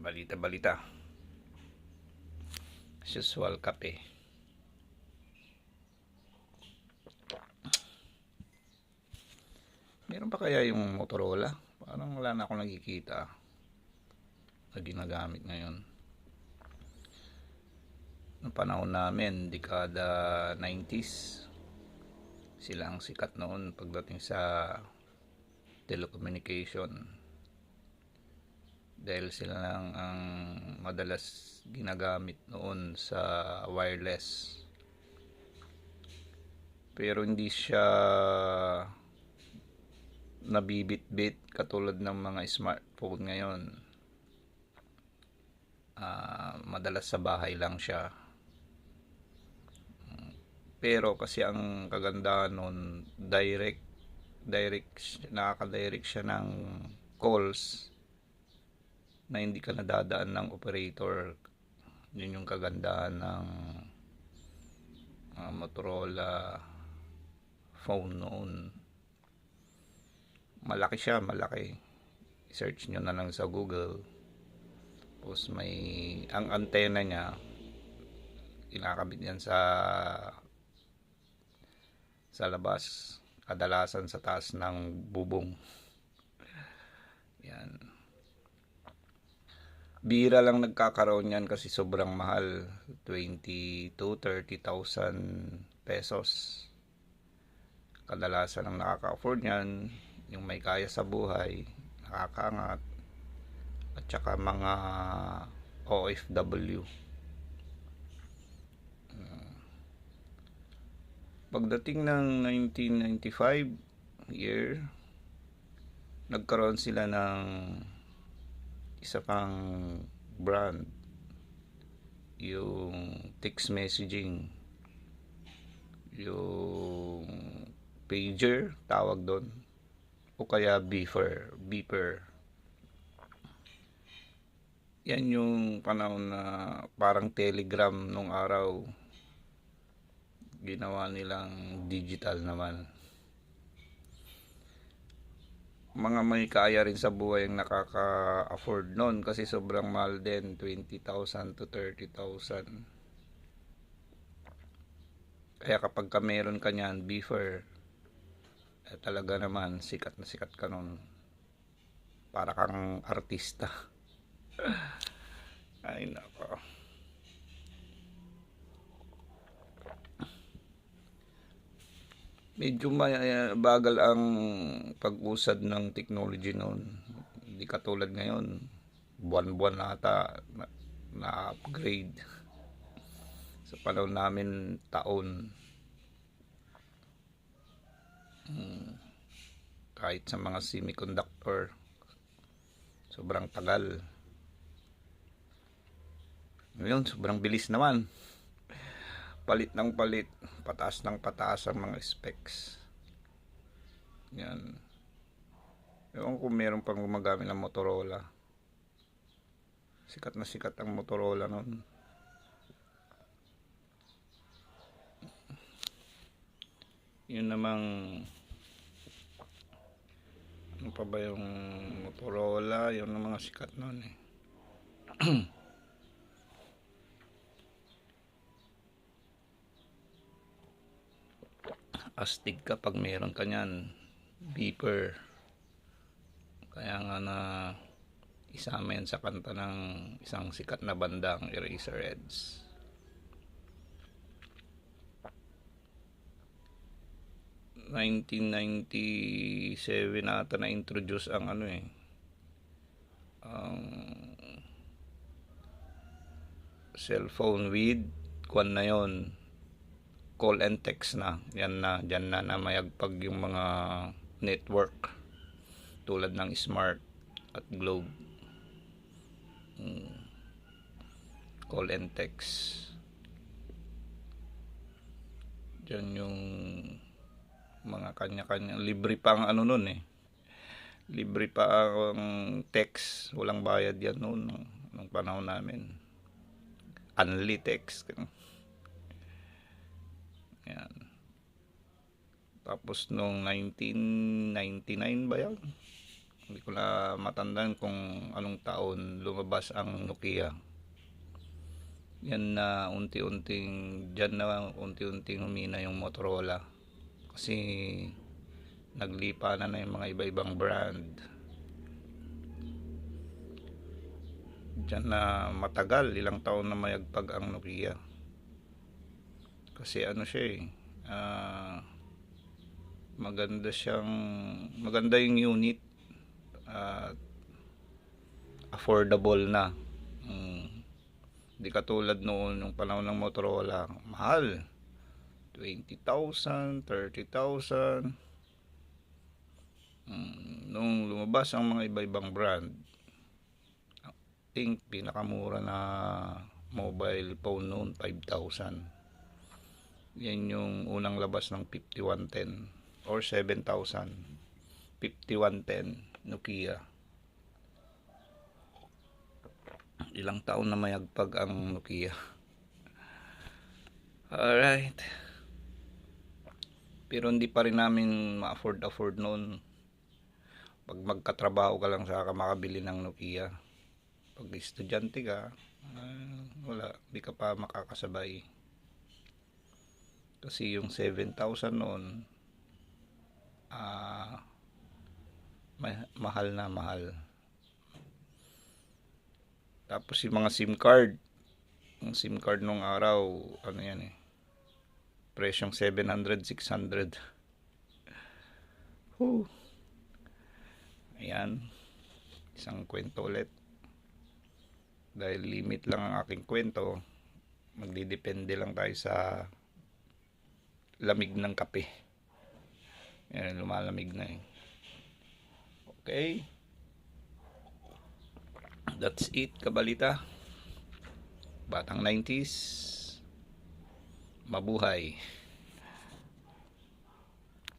Balita-balita. As usual, kape. Meron pa kaya yung Motorola? Parang wala na akong nakikita na ginagamit ngayon. Noong panahon namin, dekada 90s, sila ang sikat noon pagdating sa telecommunication. Dahil sila lang ang madalas ginagamit noon sa wireless. Pero hindi siya nabibit-bit katulad ng mga smartphone ngayon. Madalas sa bahay lang siya. Pero kasi ang kagandahan nun, nakaka-direct siya ng calls na hindi ka nadadaan ng operator. Yun yung kagandahan ng Motorola phone noon. Malaki siya, malaki. I-search nyo na lang sa Google. Tapos ang antena niya, kinakabit yan sa labas, kadalasan sa taas ng bubong. Yan. Bira lang nagkakaroon yan kasi sobrang mahal, 20 to 30,000 pesos. Kadalasan ang nakaka-afford yan yung may kaya sa buhay, nakakaangat, at saka mga OFW. Pagdating ng 1995 year, nagkaroon sila ng isa pang brand, yung text messaging, yung pager tawag doon, o kaya beeper. Yan yung panahon na parang Telegram nung araw, ginawa nilang digital naman. Mga may kaya rin sa buhay ang nakaka-afford nun kasi sobrang mahal din, 20,000 to 30,000. Kaya kapag ka meron ka niyan, beeper, talaga naman sikat na sikat ka nun, para kang artista. Ay nako, medyo bagal ang pag-usad ng technology noon. Hindi katulad ngayon, buwan-buwan nata na-upgrade. Sa panahon namin, taon. Kahit sa mga semiconductor, sobrang tagal. Ngayon, sobrang bilis naman. Palit ng palit, pataas ng pataas ang mga specs. Yan. Ewan kung meron pang gumagamit ng Motorola. Sikat na sikat ang Motorola noon. Yun namang, ano pa ba yung Motorola? Yun ang mga sikat noon eh. Astig ka pag meron ka nyan, beeper. Kaya nga na isama yan sa kanta ng isang sikat na bandang Eraserheads. '97 ata na introduce ang ang cellphone with kwan na yon, call and text na. Yan na, dyan na mayagpag yung mga network tulad ng Smart at Globe. Call and text. Dyan yung mga kanya-kanya. Libre pa ang nun eh. Libre pa ang text. Walang bayad yan noon nung panahon namin. Unli text. Yan. Tapos nung 1999 ba yan? Hindi ko na matandaan kung anong taon lumabas ang Nokia. Yan na dyan na unti-unting humina yung Motorola. Kasi naglipa na yung mga iba-ibang brand. Diyan na matagal, ilang taon na mayagpag ang Nokia. Kasi ano siya maganda yung unit at affordable na. Di katulad noon yung panahon ng Motorola, mahal. 20,000, 30,000. Nung lumabas ang mga iba-ibang brand, I think pinakamura na mobile phone noon 5,000. Yan yung unang labas ng 5110 or 7,000. 5110 Nokia. Ilang taon na mayagpag ang Nokia. Alright. Pero hindi pa rin namin ma-afford noon. Pag magkatrabaho ka lang saka makabili ng Nokia. Pag estudyante ka, wala, hindi ka pa makakasabay. Kasi yung 7,000 noon, mahal na mahal. Tapos yung mga SIM card, yung SIM card nung araw, ano yan presyong 700, 600. Ayan, isang kwento ulit. Dahil limit lang ang aking kwento, magdidepende lang tayo sa lamig ng kape. Ayan, lumalamig na Okay. That's it, kabalita. Batang 90s. Mabuhay.